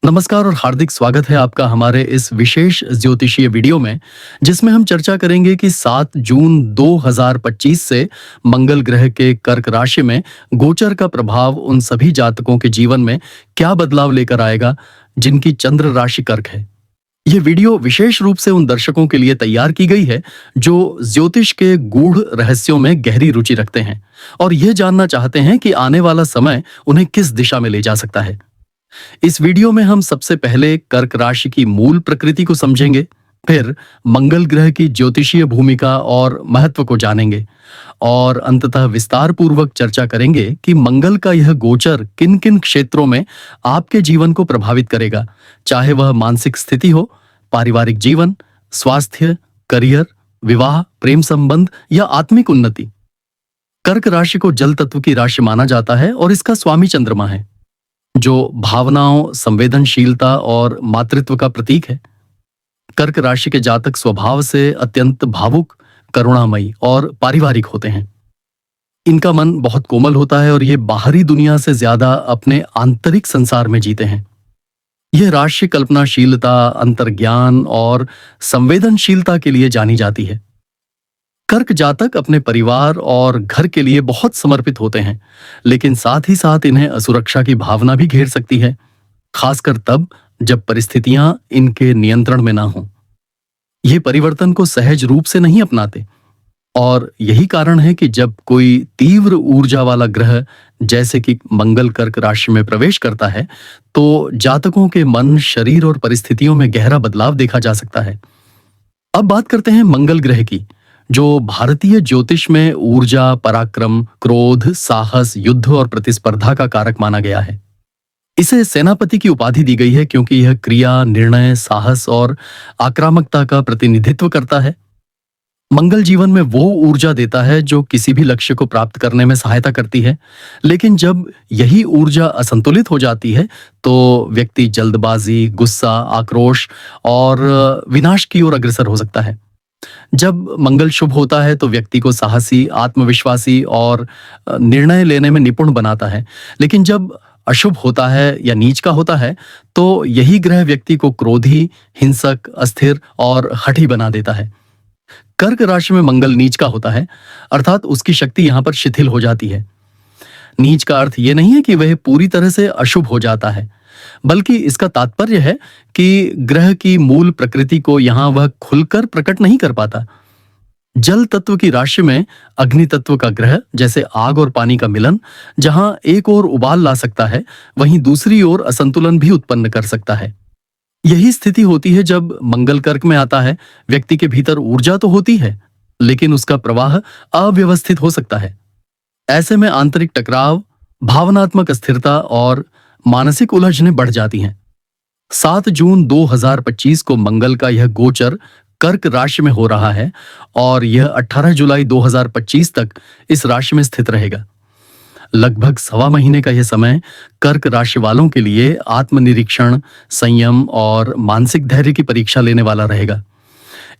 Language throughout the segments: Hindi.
नमस्कार और हार्दिक स्वागत है आपका हमारे इस विशेष ज्योतिषीय वीडियो में, जिसमें हम चर्चा करेंगे कि 7 जून 2025 से मंगल ग्रह के कर्क राशि में गोचर का प्रभाव उन सभी जातकों के जीवन में क्या बदलाव लेकर आएगा जिनकी चंद्र राशि कर्क है। यह वीडियो विशेष रूप से उन दर्शकों के लिए तैयार की गई है जो ज्योतिष के गूढ़ रहस्यों में गहरी रुचि रखते हैं और यह जानना चाहते हैं कि आने वाला समय उन्हें किस दिशा में ले जा सकता है। इस वीडियो में हम सबसे पहले कर्क राशि की मूल प्रकृति को समझेंगे, फिर मंगल ग्रह की ज्योतिषीय भूमिका और महत्व को जानेंगे और अंततः विस्तार पूर्वक चर्चा करेंगे कि मंगल का यह गोचर किन किन क्षेत्रों में आपके जीवन को प्रभावित करेगा, चाहे वह मानसिक स्थिति हो, पारिवारिक जीवन, स्वास्थ्य, करियर, विवाह, प्रेम संबंध या आत्मिक उन्नति। कर्क राशि को जल तत्व की राशि माना जाता है और इसका स्वामी चंद्रमा है, जो भावनाओं, संवेदनशीलता और मातृत्व का प्रतीक है। कर्क राशि के जातक स्वभाव से अत्यंत भावुक, करुणामयी और पारिवारिक होते हैं। इनका मन बहुत कोमल होता है और ये बाहरी दुनिया से ज्यादा अपने आंतरिक संसार में जीते हैं। यह राशि कल्पनाशीलता, अंतर्ज्ञान और संवेदनशीलता के लिए जानी जाती है। कर्क जातक अपने परिवार और घर के लिए बहुत समर्पित होते हैं, लेकिन साथ ही साथ इन्हें असुरक्षा की भावना भी घेर सकती है, खासकर तब जब परिस्थितियां इनके नियंत्रण में ना हों। ये परिवर्तन को सहज रूप से नहीं अपनाते और यही कारण है कि जब कोई तीव्र ऊर्जा वाला ग्रह जैसे कि मंगल कर्क राशि में प्रवेश करता है, तो जातकों के मन, शरीर और परिस्थितियों में गहरा बदलाव देखा जा सकता है। अब बात करते हैं मंगल ग्रह की, जो भारतीय ज्योतिष में ऊर्जा, पराक्रम, क्रोध, साहस, युद्ध और प्रतिस्पर्धा का कारक माना गया है। इसे सेनापति की उपाधि दी गई है क्योंकि यह क्रिया, निर्णय, साहस और आक्रामकता का प्रतिनिधित्व करता है। मंगल जीवन में वो ऊर्जा देता है जो किसी भी लक्ष्य को प्राप्त करने में सहायता करती है, लेकिन जब यही ऊर्जा असंतुलित हो जाती है तो व्यक्ति जल्दबाजी, गुस्सा, आक्रोश और विनाश की ओर अग्रसर हो सकता है। जब मंगल शुभ होता है तो व्यक्ति को साहसी, आत्मविश्वासी और निर्णय लेने में निपुण बनाता है, लेकिन जब अशुभ होता है या नीच का होता है तो यही ग्रह व्यक्ति को क्रोधी, हिंसक, अस्थिर और हठी बना देता है। कर्क राशि में मंगल नीच का होता है, अर्थात उसकी शक्ति यहां पर शिथिल हो जाती है। नीच का अर्थ यह नहीं है कि वह पूरी तरह से अशुभ हो जाता है, बल्कि इसका तात्पर्य है कि ग्रह की मूल प्रकृति को यहां वह खुलकर प्रकट नहीं कर पाता। जल तत्व की राशि में अग्नि तत्व का ग्रह, जैसे आग और पानी का मिलन, जहां एक ओर उबाल ला सकता है, वहीं दूसरी ओर असंतुलन भी उत्पन्न कर सकता है। यही स्थिति होती है जब मंगल कर्क में आता है। व्यक्ति के भीतर ऊर्जा तो होती है, लेकिन उसका प्रवाह अव्यवस्थित हो सकता है। ऐसे में आंतरिक टकराव, भावनात्मक अस्थिरता और मानसिक उलझनें बढ़ जाती हैं। 7 जून 2025 को मंगल का यह गोचर कर्क राशि में हो रहा है और यह 18 जुलाई 2025 तक इस राशि में स्थित रहेगा। लगभग सवा महीने का यह समय कर्क राशि वालों के लिए आत्मनिरीक्षण, संयम और मानसिक धैर्य की परीक्षा लेने वाला रहेगा।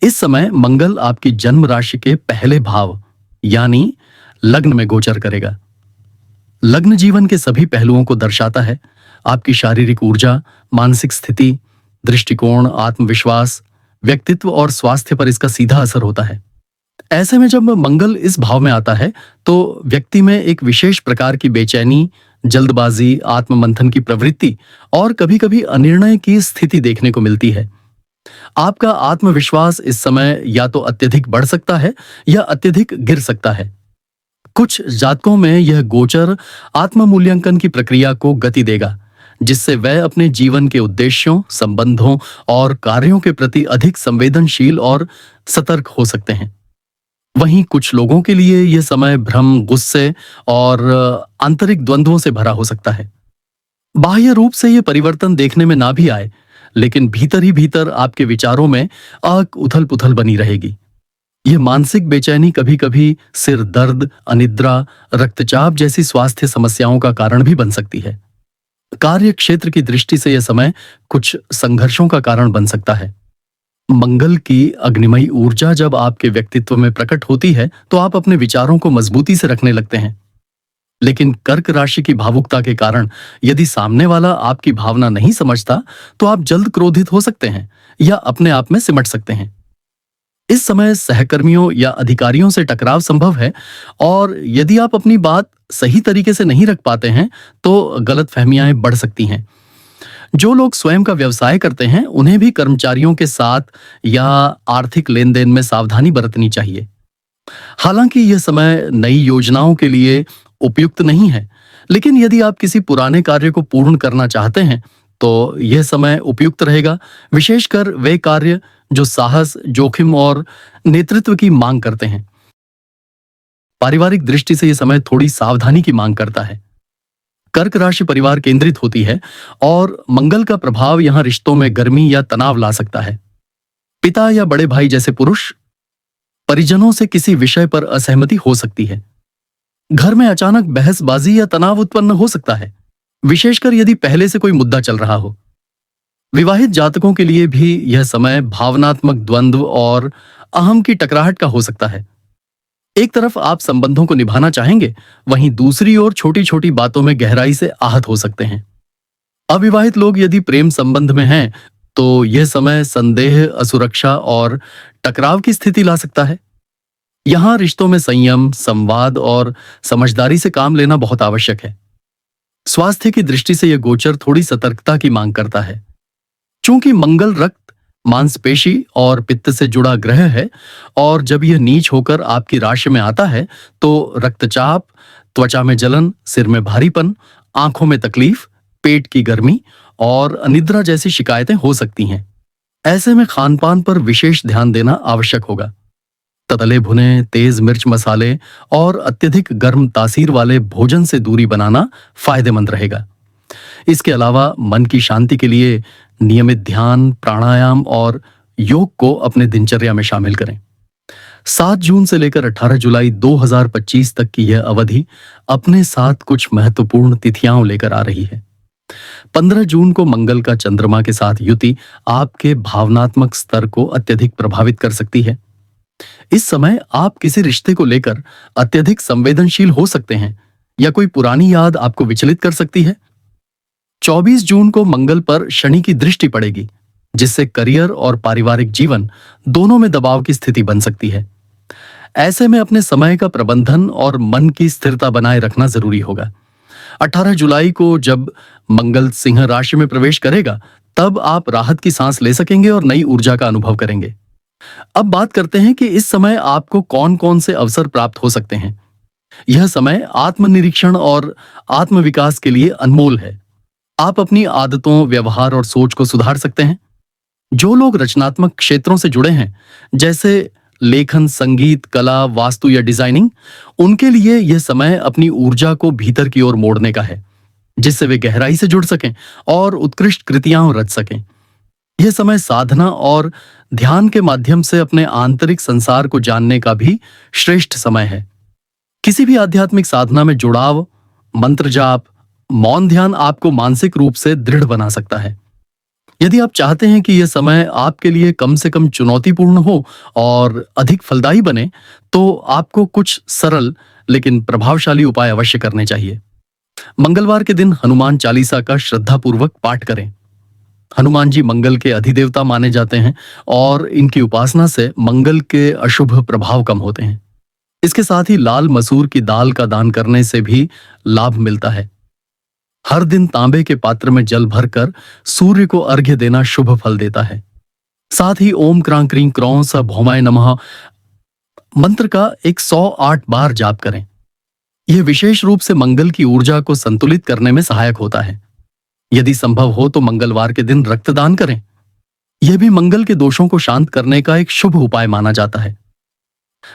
इस समय मंगल आपकी जन्म राशि के पहले भाव यानी लग्न में गोचर करेगा। लग्न जीवन के सभी पहलुओं को दर्शाता है। आपकी शारीरिक ऊर्जा, मानसिक स्थिति, दृष्टिकोण, आत्मविश्वास, व्यक्तित्व और स्वास्थ्य पर इसका सीधा असर होता है। ऐसे में जब मंगल इस भाव में आता है तो व्यक्ति में एक विशेष प्रकार की बेचैनी, जल्दबाजी, आत्ममंथन की प्रवृत्ति और कभी-कभी अनिर्णय की स्थिति देखने को मिलती है। आपका आत्मविश्वास इस समय या तो अत्यधिक बढ़ सकता है या अत्यधिक गिर सकता है। कुछ जातकों में यह गोचर आत्म मूल्यांकन की प्रक्रिया को गति देगा, जिससे वह अपने जीवन के उद्देश्यों, संबंधों और कार्यों के प्रति अधिक संवेदनशील और सतर्क हो सकते हैं। वहीं कुछ लोगों के लिए यह समय भ्रम, गुस्से और आंतरिक द्वंद्वों से भरा हो सकता है। बाह्य रूप से यह परिवर्तन देखने में ना भी आए, लेकिन भीतर ही भीतर आपके विचारों में उथल पुथल बनी रहेगी। यह मानसिक बेचैनी कभी-कभी सिर दर्द, अनिद्रा, रक्तचाप जैसी स्वास्थ्य समस्याओं का कारण भी बन सकती है। कार्य क्षेत्र की दृष्टि से यह समय कुछ संघर्षों का कारण बन सकता है। मंगल की अग्निमयी ऊर्जा जब आपके व्यक्तित्व में प्रकट होती है तो आप अपने विचारों को मजबूती से रखने लगते हैं। लेकिन कर्क राशि की भावुकता के कारण यदि सामने वाला आपकी भावना नहीं समझता, तो आप जल्द क्रोधित हो सकते हैं या अपने आप में सिमट सकते हैं। इस समय सहकर्मियों या अधिकारियों से टकराव संभव है, और यदि आप अपनी बात सही तरीके से नहीं रख पाते हैं, तो गलतफहमियां बढ़ सकती हैं। जो लोग स्वयं का व्यवसाय करते हैं, उन्हें भी कर्मचारियों के साथ या आर्थिक लेन देन में सावधानी बरतनी चाहिए। हालांकि यह समय नई योजनाओं के लिए उपयुक्त नहीं है, लेकिन यदि आप किसी पुराने कार्य को पूर्ण करना चाहते हैं, तो यह समय उपयुक्त रहेगा, विशेषकर वे कार्य जो साहस, जोखिम और नेतृत्व की मांग करते हैं। पारिवारिक दृष्टि से यह समय थोड़ी सावधानी की मांग करता है। कर्क राशि परिवार केंद्रित होती है, और मंगल का प्रभाव यहां रिश्तों में गर्मी या तनाव ला सकता है। पिता या बड़े भाई जैसे पुरुष, परिजनों से किसी विषय पर असहमति हो सकती है। घर में अचानक बहसबाजी या तनाव उत्पन्न हो सकता है, विशेषकर यदि पहले से कोई मुद्दा चल रहा हो। विवाहित जातकों के लिए भी यह समय भावनात्मक द्वंद्व और अहम की टकराहट का हो सकता है। एक तरफ आप संबंधों को निभाना चाहेंगे, वहीं दूसरी ओर छोटी छोटी बातों में गहराई से आहत हो सकते हैं। अविवाहित लोग यदि प्रेम संबंध में हैं, तो यह समय संदेह, असुरक्षा और टकराव की स्थिति ला सकता है। यहां रिश्तों में संयम, संवाद और समझदारी से काम लेना बहुत आवश्यक है। स्वास्थ्य की दृष्टि से यह गोचर थोड़ी सतर्कता की मांग करता है। चूंकि मंगल रक्त, मांसपेशी और पित्त से जुड़ा ग्रह है, और जब यह नीच होकर आपकी राशि में आता है, तो रक्तचाप, त्वचा में जलन, सिर में भारीपन, आंखों में तकलीफ, पेट की गर्मी और अनिद्रा जैसी शिकायतें हो सकती हैं। ऐसे में खानपान पर विशेष ध्यान देना आवश्यक होगा। तले भुने, तेज मिर्च मसाले और अत्यधिक गर्म तासीर वाले भोजन से दूरी बनाना फायदेमंद रहेगा। इसके अलावा मन की शांति के लिए नियमित ध्यान, प्राणायाम और योग को अपने दिनचर्या में शामिल करें। 7 जून से लेकर 18 जुलाई 2025 तक की यह अवधि अपने साथ कुछ महत्वपूर्ण तिथियां लेकर आ रही है। 15 जून को मंगल का चंद्रमा के साथ युति आपके भावनात्मक स्तर को अत्यधिक प्रभावित कर सकती है। इस समय आप किसी रिश्ते को लेकर अत्यधिक संवेदनशील हो सकते हैं, या कोई पुरानी याद आपको विचलित कर सकती है। 24 जून को मंगल पर शनि की दृष्टि पड़ेगी, जिससे करियर और पारिवारिक जीवन दोनों में दबाव की स्थिति बन सकती है। ऐसे में अपने समय का प्रबंधन और मन की स्थिरता बनाए रखना जरूरी होगा। 18 जुलाई को जब मंगल सिंह राशि में प्रवेश करेगा, तब आप राहत की सांस ले सकेंगे और नई ऊर्जा का अनुभव करेंगे। अब बात करते हैं कि इस समय आपको कौन कौन से अवसर प्राप्त हो सकते हैं। यह समय आत्मनिरीक्षण और आत्मविकास के लिए अनमोल है। आप अपनी आदतों, व्यवहार और सोच को सुधार सकते हैं। जो लोग रचनात्मक क्षेत्रों से जुड़े हैं, जैसे लेखन, संगीत, कला, वास्तु या डिजाइनिंग, उनके लिए यह समय अपनी ऊर्जा को भीतर की ओर मोड़ने का है, जिससे वे गहराई से जुड़ सकें और उत्कृष्ट कृतियां रच सकें। यह समय साधना और ध्यान के माध्यम से अपने आंतरिक संसार को जानने का भी श्रेष्ठ समय है। किसी भी आध्यात्मिक साधना में जुड़ाव, मंत्र जाप, मौन ध्यान आपको मानसिक रूप से दृढ़ बना सकता है। यदि आप चाहते हैं कि यह समय आपके लिए कम से कम चुनौतीपूर्ण हो और अधिक फलदायी बने, तो आपको कुछ सरल लेकिन प्रभावशाली उपाय अवश्य करने चाहिए। मंगलवार के दिन हनुमान चालीसा का श्रद्धापूर्वक पाठ करें। हनुमान जी मंगल के अधिदेवता माने जाते हैं, और इनकी उपासना से मंगल के अशुभ प्रभाव कम होते हैं। इसके साथ ही लाल मसूर की दाल का दान करने से भी लाभ मिलता है। हर दिन तांबे के पात्र में जल भरकर सूर्य को अर्घ्य देना शुभ फल देता है। साथ ही ओम क्रां क्रीं क्रौं स भौमाय नमः मंत्र का 108 बार जाप करें। यह विशेष रूप से मंगल की ऊर्जा को संतुलित करने में सहायक होता है। यदि संभव हो तो मंगलवार के दिन रक्तदान करें। यह भी मंगल के दोषों को शांत करने का एक शुभ उपाय माना जाता है।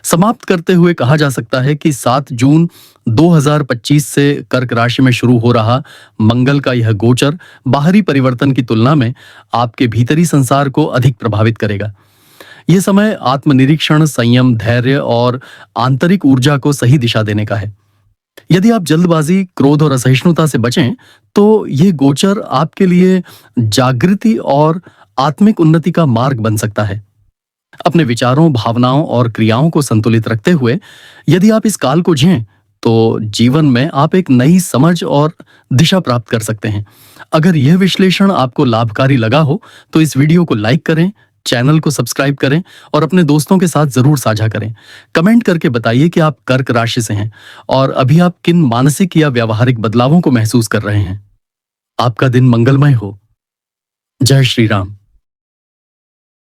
समाप्त करते हुए कहा जा सकता है कि 7 जून 2025 से कर्क राशि में शुरू हो रहा मंगल का यह गोचर बाहरी परिवर्तन की तुलना में आपके भीतरी संसार को अधिक प्रभावित करेगा। यह समय आत्मनिरीक्षण, संयम, धैर्य और आंतरिक ऊर्जा को सही दिशा देने का है। यदि आप जल्दबाजी, क्रोध और असहिष्णुता से बचें, तो यह गोचर आपके लिए जागृति और आत्मिक उन्नति का मार्ग बन सकता है। अपने विचारों, भावनाओं और क्रियाओं को संतुलित रखते हुए यदि आप इस काल को जिएं, तो जीवन में आप एक नई समझ और दिशा प्राप्त कर सकते हैं। अगर यह विश्लेषण आपको लाभकारी लगा हो तो इस वीडियो को लाइक करें, चैनल को सब्सक्राइब करें और अपने दोस्तों के साथ जरूर साझा करें। कमेंट करके बताइए कि आप कर्क राशि से हैं और अभी आप किन मानसिक या व्यावहारिक बदलावों को महसूस कर रहे हैं। आपका दिन मंगलमय हो। जय श्री राम।